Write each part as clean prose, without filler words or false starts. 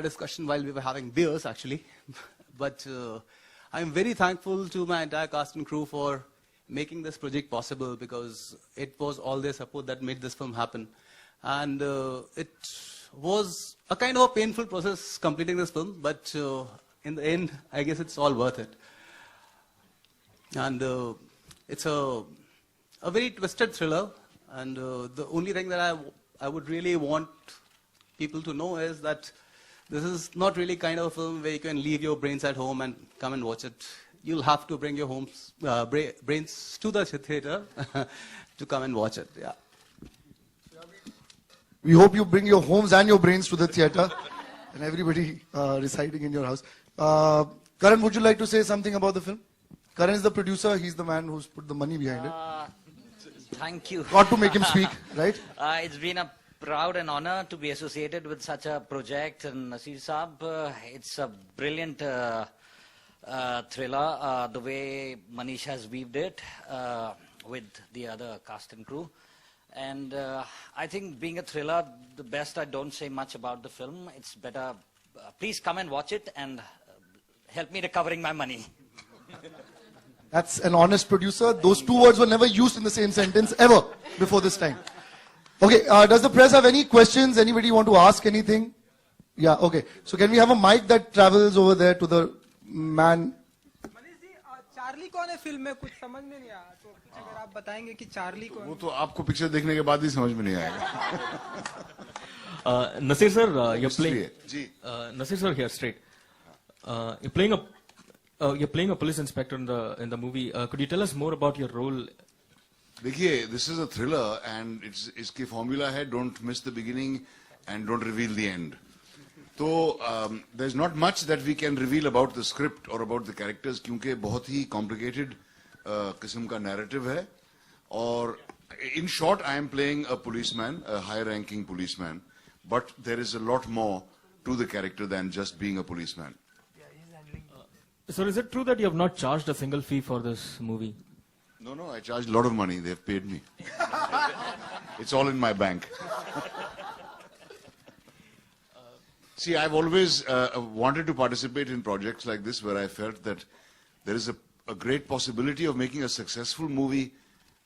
a discussion while we were having beers, actually. But I'm very thankful to my entire cast and crew for making this project possible, because it was all their support that made this film happen. And it was a kind of a painful process completing this film, but in the end, I guess it's all worth it. And it's a very twisted thriller, and the only thing that I would really want people to know is that this is not really kind of a film where you can leave your brains at home and come and watch it. You'll have to bring your brains to the theater to come and watch it. Yeah. We hope you bring your homes and your brains to the theater, and everybody residing in your house. Karan, would you like to say something about the film? Karan is the producer. He's the man who's put the money behind it. Thank you. Got to make him speak, right? It's been a proud and honor to be associated with such a project. And Nasir Saab, it's a brilliant thriller, the way Manish has weaved it with the other cast and crew. And I think being a thriller, the best, I don't say much about the film. It's better, please come and watch it and help me recovering my money. That's an honest producer. Those two words were never used in the same sentence ever before this time. Okay, does the press have any questions? Anybody want to ask anything? Yeah, okay. So can we have a mic that travels over there to the man? Manish ji, Charlie कौन है film में? कुछ समझ में नहीं आया, तो कुछ अगर आप बताएंगे कि चार्ली कौन? वो तो आपको पिक्चर देखने के बाद ही समझ में नहीं आएगा. Nasir sir, you're playing. Ji. Nasir sir, here straight. You're playing a police inspector in the movie. Could you tell us more about your role? देखिए, this is a thriller and इसकी formula है don't miss the beginning and don't reveal the end. तो there's not much that we can reveal about the script or about the characters, क्योंकि बहुत ही complicated किस्म का narrative है. और in short, I am playing a policeman, a high-ranking policeman, but there is a lot more to the character than just being a policeman. Sir, is it true that you have not charged a single fee for this movie? No, I charged a lot of money. They've paid me. It's all in my bank. See, I've always wanted to participate in projects like this where I felt that there is a great possibility of making a successful movie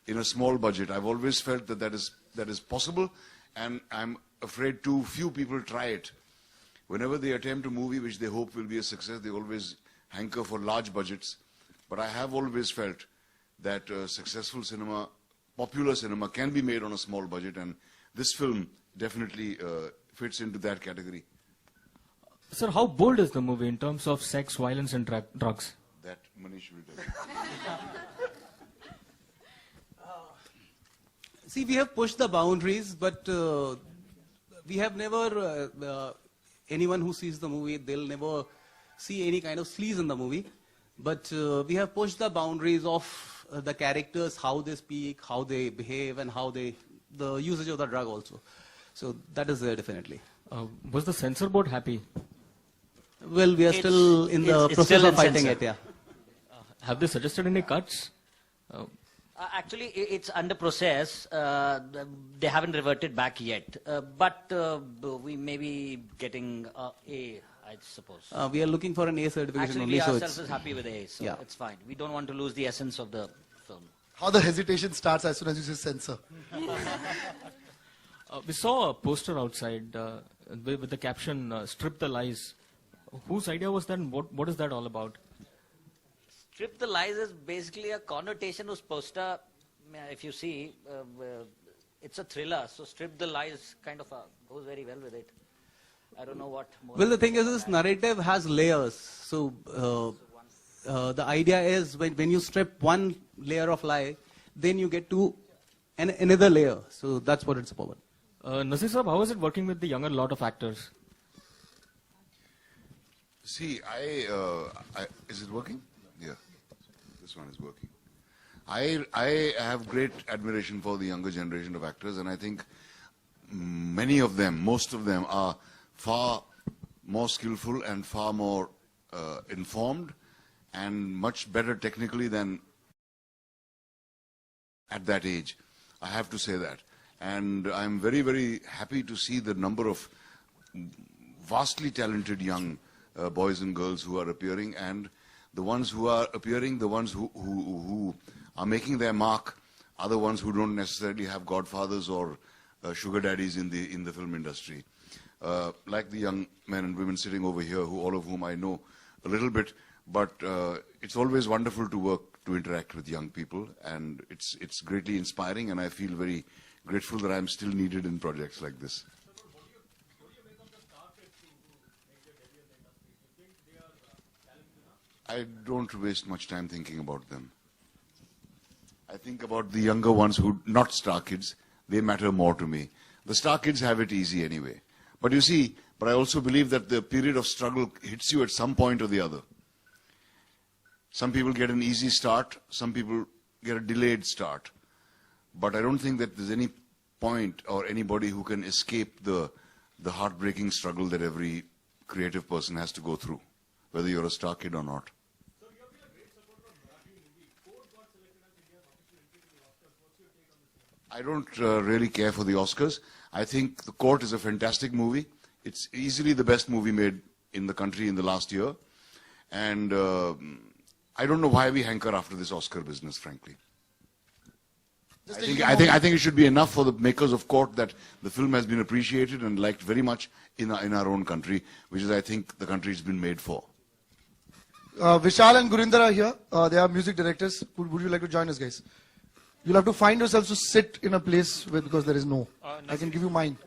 in a small budget. I've always felt that that is possible, and I'm afraid too few people try it. Whenever they attempt a movie which they hope will be a success, they always hanker for large budgets. But I have always felt that successful cinema, popular cinema, can be made on a small budget, and this film definitely fits into that category. Sir, how bold is the movie in terms of sex, violence and drugs? That Manish will tell you. See, we have pushed the boundaries, but we have never, anyone who sees the movie, they'll never see any kind of sleaze in the movie. But we have pushed the boundaries of the characters, how they speak, how they behave, and how the usage of the drug also. So that is there definitely. Was the censor board happy? Well, we are still in the process of fighting it, yeah. Have they suggested any cuts? Actually, it's under process. They haven't reverted back yet. But we may be getting A, I suppose. We are looking for an A certification Actually, only, we so ourselves it's... is happy with A, so Yeah. it's fine. We don't want to lose the essence of the film. How the hesitation starts as soon as you say censor. We saw a poster outside with the caption, Strip the Lies. Whose idea was that, and what is that all about? Strip the Lies is basically a connotation whose poster, if you see, it's a thriller. So Strip the Lies kind of goes very well with it. I don't know what more. Well, the thing is, this narrative has layers. So the idea is when you strip one layer of lie, then you get to another layer. So that's what it's about. Nasir Saab, how is it working with the younger lot of actors? See, is it working? Yeah, this one is working. I have great admiration for the younger generation of actors, and I think many of them, most of them, are far more skillful and far more informed and much better technically than at that age. I have to say that. And I'm very, very happy to see the number of vastly talented young boys and girls who are appearing, and the ones who are appearing, the ones who are making their mark, are the ones who don't necessarily have godfathers or sugar daddies in the film industry. Like the young men and women sitting over here, who all of whom I know a little bit, but it's always wonderful to interact with young people, and it's greatly inspiring, and I feel very grateful that I'm still needed in projects like this. I don't waste much time thinking about them. I think about the younger ones who, not star kids, they matter more to me. The star kids have it easy anyway. But you see, but I also believe that the period of struggle hits you at some point or the other. Some people get an easy start, some people get a delayed start. But I don't think that there's any point or anybody who can escape the heartbreaking struggle that every creative person has to go through, whether you're a star kid or not. I don't really care for the Oscars. I think The Court is a fantastic movie. It's easily the best movie made in the country in the last year. And I don't know why we hanker after this Oscar business, frankly. I think it should be enough for the makers of Court that the film has been appreciated and liked very much in our own country, which is, I think, the country it's been made for. Vishal and Gurinder are here. They are music directors. Would you like to join us, guys? You'll have to find yourselves to sit in a place because there is no. I can give you mine.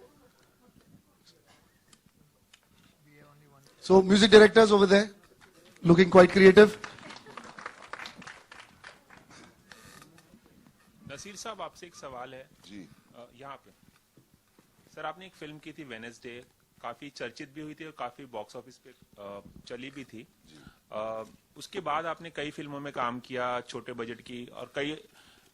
So, music directors over there, looking quite creative. Naseer साहब आपसे एक सवाल है जी यहाँ पे sir आपने एक film की थी वेडनेसडे काफी चर्चित भी हुई थी और काफी बॉक्स ऑफिस पे चली भी थी उसके बाद आपने कई फिल्मों में काम किया छोटे बजट की और कई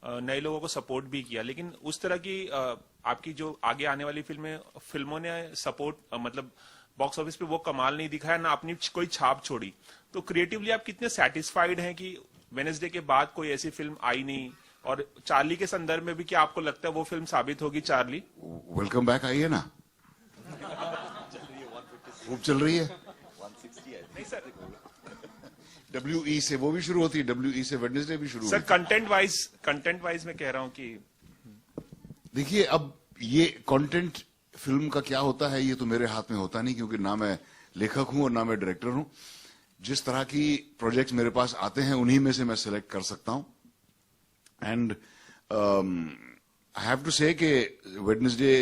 नए लोगों को सपोर्ट भी किया लेकिन उस तरह की आपकी जो आगे आने वाली फिल्मों ने सपोर्ट मतलब बॉक्स ऑफिस पे वो कमाल नहीं दिखाया ना अपनी कोई छाप छोड़ी तो क्रिएटिवली आप कितने सेटिस्फाइड हैं कि वेडनेसडे के बाद कोई ऐसी फिल्म आई नहीं और चार्ली के संदर्भ में भी क्या आपको लगता है वो फिल्म साबित होगी चार्ली वेलकम बैक आइए ना खूब चल रही है 160 नहीं सर WE से वो भी शुरू होती है WE से वेडनेसडे भी शुरू सर होती कंटेंट वाइज मैं कह रहा हूं कि देखिए अब ये कंटेंट फिल्म का क्या होता है ये तो मेरे हाथ में होता नहीं क्योंकि ना मैं लेखक हूं और ना मैं डायरेक्टर हूं जिस तरह की प्रोजेक्ट्स मेरे पास आते हैं उन्हीं में से मैं सिलेक्ट कर सकता हूं एंड आई हैव टू से कि वेडनेसडे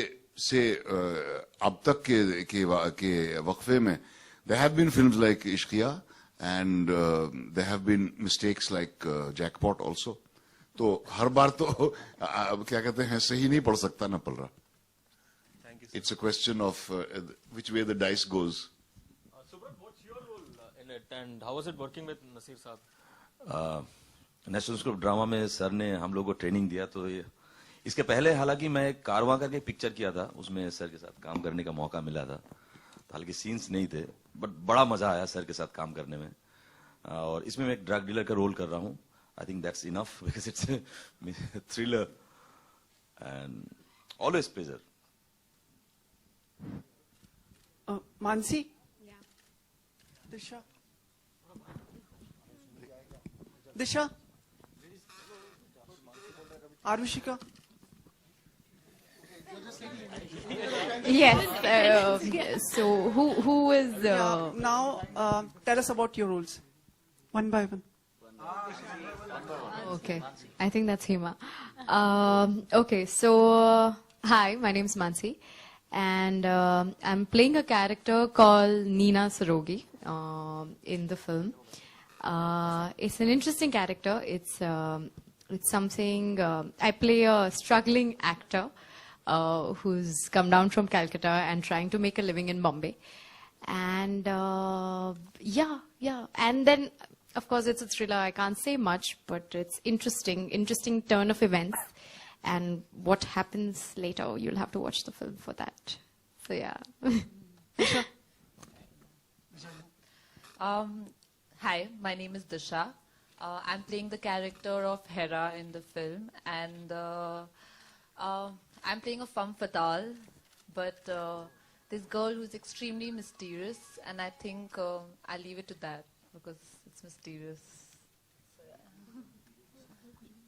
से अब तक के वक्फे में there have been films like Ishqiya and there have been mistakes like Jackpot also. तो हर बार तो क्या कहते हैं सही नहीं पड़ सकता ना पड़ रहा. It's a question of which way the dice goes. Subrat, what's your role in it and how was it working with Nasir साहब? नेशनल स्कूल ऑफ ड्रामा में सर ने हम लोग को ट्रेनिंग दिया तो इसके पहले हालांकि मैं कारवां करके पिक्चर किया था उसमें सर के साथ काम करने का मौका मिला था हालांकि सीन्स नहीं थे बट बड़ा मजा आया सर के साथ काम करने में और इसमें मैं एक ड्रग डीलर का रोल कर रहा हूँ I think that's enough because it's thriller and always pleasure Mansi Disha Arushika Yes. So who is? Now tell us about your roles, one by one. Okay, I think that's Hema. Okay, so hi, my name's Mansi, and I'm playing a character called Nina Sarogi in the film. It's an interesting character. It's something I play a struggling actor. Who's come down from Calcutta and trying to make a living in Bombay. And and then of course it's a thriller. I can't say much, but it's interesting turn of events, and what happens later you'll have to watch the film for that. So yeah. Hi, my name is Disha. I'm playing the character of Hera in the film, and I'm playing a femme fatale, but this girl who's extremely mysterious, and I think I'll leave it to that because it's mysterious.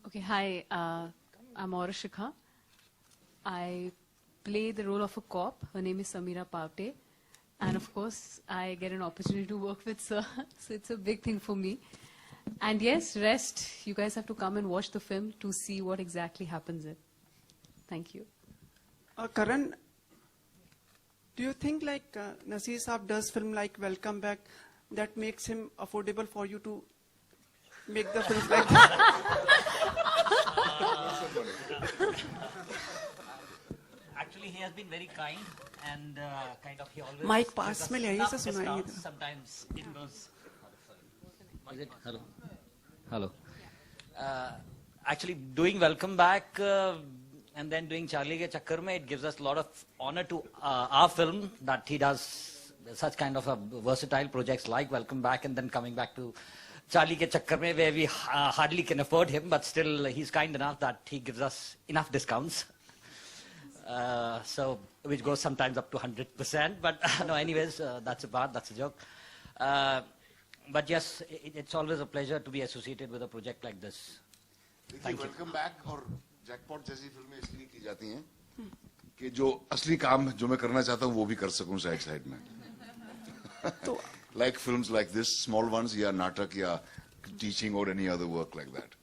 Okay, hi, I'm Aurashika. I play the role of a cop. Her name is Samira Pavte. And of course, I get an opportunity to work with Sir. So it's a big thing for me. And yes, rest, you guys have to come and watch the film to see what exactly happens in. Thank you. Karan, do you think like Nasir Saab does film like Welcome Back that makes him affordable for you to make the film like that? Actually, he has been very kind and kind of he always. Mike, pass में ले आइए, इसे सुनाइए discounts. Sometimes it goes. Is it? Hello. Hello. Actually, doing Welcome Back and then doing Charlie Ke Chakkar Mein, it gives us a lot of honor to our film that he does such kind of a versatile projects like Welcome Back and then coming back to Charlie Ke Chakkar Mein, where we hardly can afford him, but still he's kind enough that he gives us enough discounts. So which goes sometimes up to 100%, but no, anyways, that's a joke. But yes, it's always a pleasure to be associated with a project like this. देखिए, welcome back और jackpot जैसी फिल्में इसलिए की जाती हैं कि जो असली काम जो मैं करना चाहता हूँ वो भी कर सकूं साइड में. Like films like this, small ones, या नाटक या teaching or any other work like that.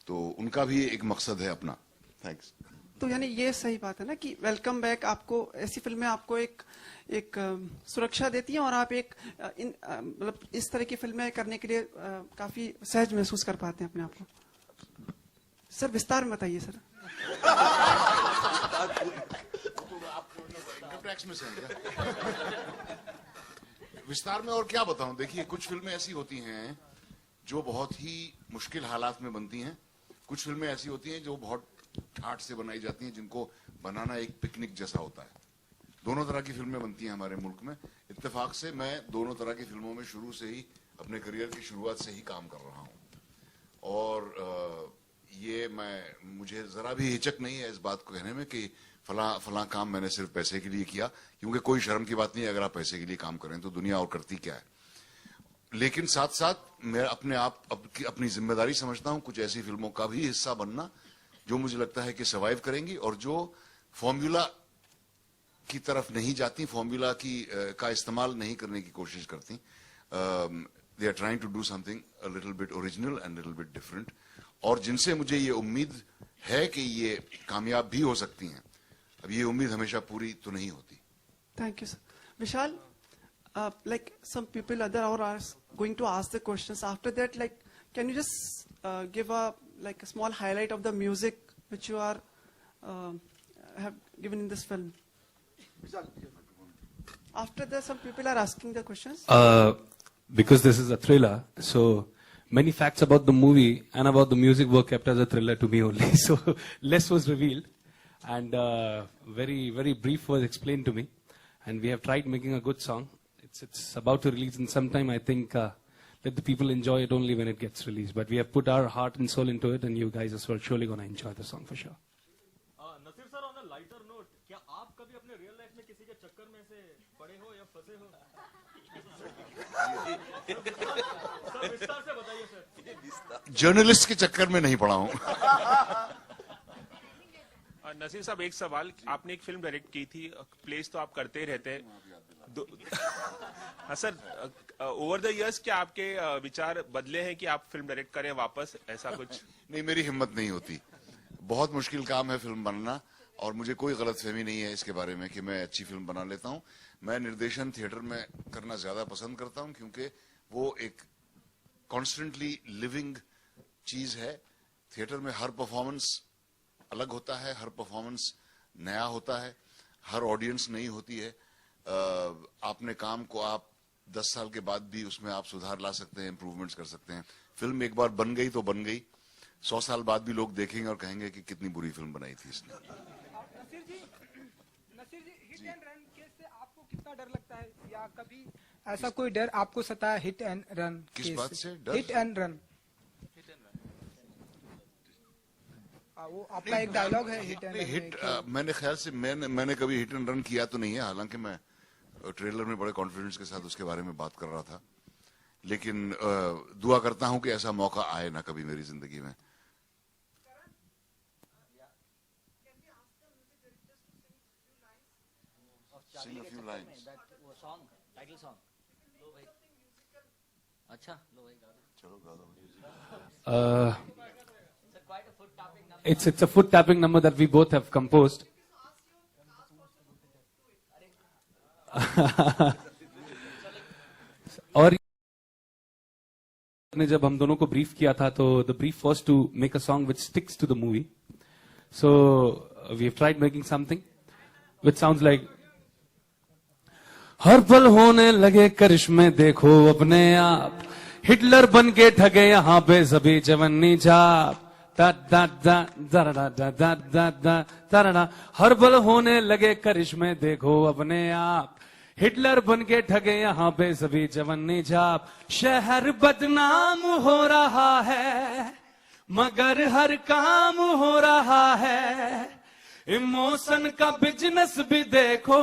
तो उनका भी एक मकसद है अपना. Thanks. तो यानी ये सही बात है ना कि वेलकम बैक आपको ऐसी फिल्में आपको एक सुरक्षा देती हैं और आप एक मतलब इस तरह की फिल्में करने के लिए काफी सहज महसूस कर पाते हैं अपने आप को. सर विस्तार में बताइए सर. विस्तार में और क्या बताऊं. देखिए, कुछ फिल्में ऐसी होती हैं जो बहुत ही मुश्किल हालात में बनती हैं. कुछ फिल्में ऐसी होती हैं जो बहुत ठाठ से बनाई जाती हैं, जिनको बनाना एक पिकनिक जैसा होता है. दोनों तरह की फिल्में बनती हैं हमारे मुल्क में. इत्तेफाक से मैं दोनों तरह की फिल्मों में शुरू से ही अपने करियर की शुरुआत से ही काम कर रहा हूं. और ये मुझे जरा भी हिचक नहीं है इस बात को कहने में कि फला काम मैंने सिर्फ पैसे के लिए किया, क्योंकि कोई शर्म की बात नहीं है अगर आप पैसे के लिए काम करें तो दुनिया और करती क्या है. लेकिन साथ साथ मैं अपनी जिम्मेदारी समझता हूं कुछ ऐसी फिल्मों का भी हिस्सा बनना जो मुझे लगता है कि सर्वाइव करेंगी और जो फॉर्मूला की तरफ नहीं जाती, फॉर्मूला का इस्तेमाल नहीं करने की कोशिश करती. They are trying to do something a little bit original and little bit different, और जिनसे मुझे ये उम्मीद है कि ये कामयाब भी हो सकती हैं. अब ये उम्मीद हमेशा पूरी तो नहीं होती. Thank you sir. Vishal, like some people other are going to ask the questions. After that, like, can you just give a small highlight of the music which you are have given in this film? After that, some people are asking the questions. Because this is a thriller, so many facts about the movie and about the music were kept as a thriller to me only. So less was revealed, and very, very brief was explained to me. And we have tried making a good song. It's about to release in some time. I think let the people enjoy it only when it gets released. But we have put our heart and soul into it, and you guys as well surely gonna enjoy the song for sure. Naseer sir, on a lighter note, क्या आप कभी अपने real life में किसी के चक्कर में से पड़े हो या फंसे हो? सर विस्तार से बताइए सर. जर्नलिस्ट के चक्कर में नहीं पड़ा हूं. नसीर साहब, एक सवाल. आपने एक फिल्म डायरेक्ट की थी, प्लेस तो आप करते ही रहते हैं. हाँ सर, ओवर द इयर्स क्या आपके विचार बदले हैं कि आप फिल्म डायरेक्ट करें वापस, ऐसा कुछ? नहीं, मेरी हिम्मत नहीं होती. बहुत मुश्किल काम है फिल्म बनाना, और मुझे कोई गलतफहमी नहीं है इसके बारे में कि मैं अच्छी फिल्म बना लेता हूं. मैं निर्देशन थिएटर में करना ज्यादा पसंद करता हूं, क्योंकि वो एक कॉन्स्टेंटली लिविंग चीज है. थिएटर में हर परफॉर्मेंस अलग होता है, हर परफॉर्मेंस नया होता है, हर ऑडियंस नई होती है. आपने काम को आप 10 साल के बाद भी उसमें आप सुधार ला सकते हैं, इंप्रूवमेंट्स कर सकते हैं. फिल्म एक बार बन गई तो बन गई. 100 साल बाद भी लोग देखेंगे और कहेंगे कि कितनी बुरी फिल्म बनाई थी इसने. नसीर जी, हिट एंड रन केस से आपको कितना डर लगता है, या कभी ऐसा कोई डर आपको सताया हिट एंड रन? किस बात से डर? Hit and run. वो आपका एक डायलॉग है, हिट एंड रन. मैंने ख्याल से मैंने कभी हिट एंड रन किया तो नहीं है. हालांकि मैं ट्रेलर में बड़े कॉन्फिडेंस के साथ उसके बारे में बात कर रहा था, लेकिन दुआ करता हूं कि ऐसा मौका आए ना कभी मेरी जिंदगी में. Sing a few lines. वो song, title song. लो भाई. अच्छा, लो भाई गा दो. चलो गा दो. It's a foot tapping number that we both have composed. और ने जब हम दोनों को ब्रीफ किया था तो the brief was to make a song which sticks to the movie. So we have tried making something which sounds like हर पल होने लगे करिश्मे देखो अपने आप, हिटलर बन के ठगे यहाँ पे सभी जवानी जाप, हर पल होने लगे करिश्मे देखो अपने आप, हिटलर बन के ठगे यहाँ पे सभी जवानी जाप, शहर बदनाम हो रहा है मगर हर काम हो रहा है, इमोशन का बिजनेस भी देखो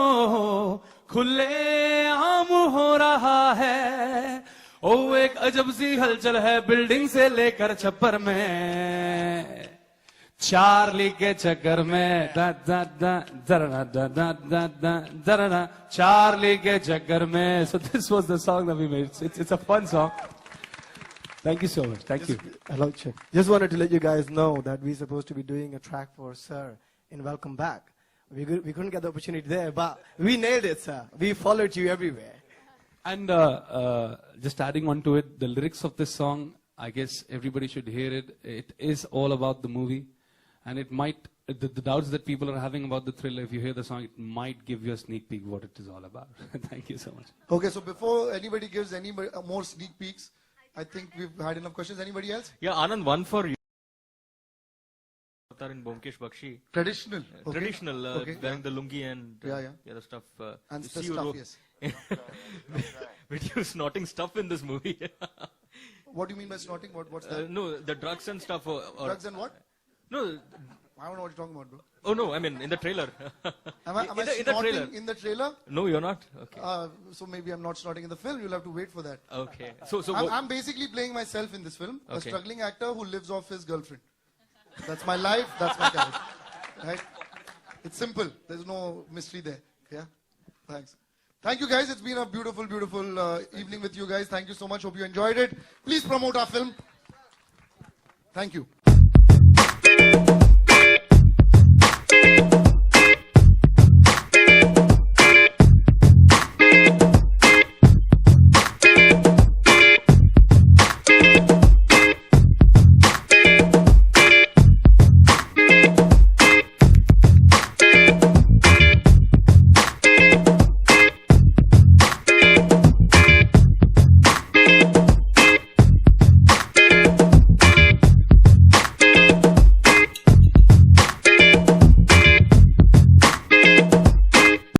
खुले आम हो रहा है, ओ एक अजब सी हलचल है बिल्डिंग से लेकर छप्पर में, चार्ली के चक्कर में चार्ली के चक्कर में. So this was the song that we made. It's a fun song. Thank you so much. Thank you. Hello, Chick. Just wanted to let you guys know that we're supposed to be doing a track for Sir in Welcome Back. We couldn't get the opportunity there, but we nailed it, sir. We followed you everywhere. And just adding on to it, the lyrics of this song, I guess everybody should hear it. It is all about the movie. And it might, the doubts that people are having about the thriller, if you hear the song, it might give you a sneak peek what it is all about. Thank you so much. Okay, so before anybody gives any more sneak peeks, I think we've had enough questions. Anybody else? Yeah, Anand, one for you. In Bomkesh Bakshi. Traditional. Okay. Traditional, Okay. wearing the lungi and Yeah. the other stuff. And you the see you stuff, wrote- yes. With you snorting stuff in this movie. What do you mean by snorting? What's that? No, the drugs and stuff. Or, Drugs and what? No. I don't know what you're talking about, bro. Oh no, I mean in the trailer. Am I in the snorting trailer. in the trailer? No, you're not. Okay. So maybe I'm not snorting in the film. You'll have to wait for that. Okay. So I'm basically playing myself in this film, a Okay. struggling actor who lives off his girlfriend. That's my life. That's my character. Right? It's simple. There's no mystery there. Yeah. Thanks. Thank you, guys. It's been a beautiful, beautiful evening with you guys. Thank you so much. Hope you enjoyed it. Please promote our film. Thank you.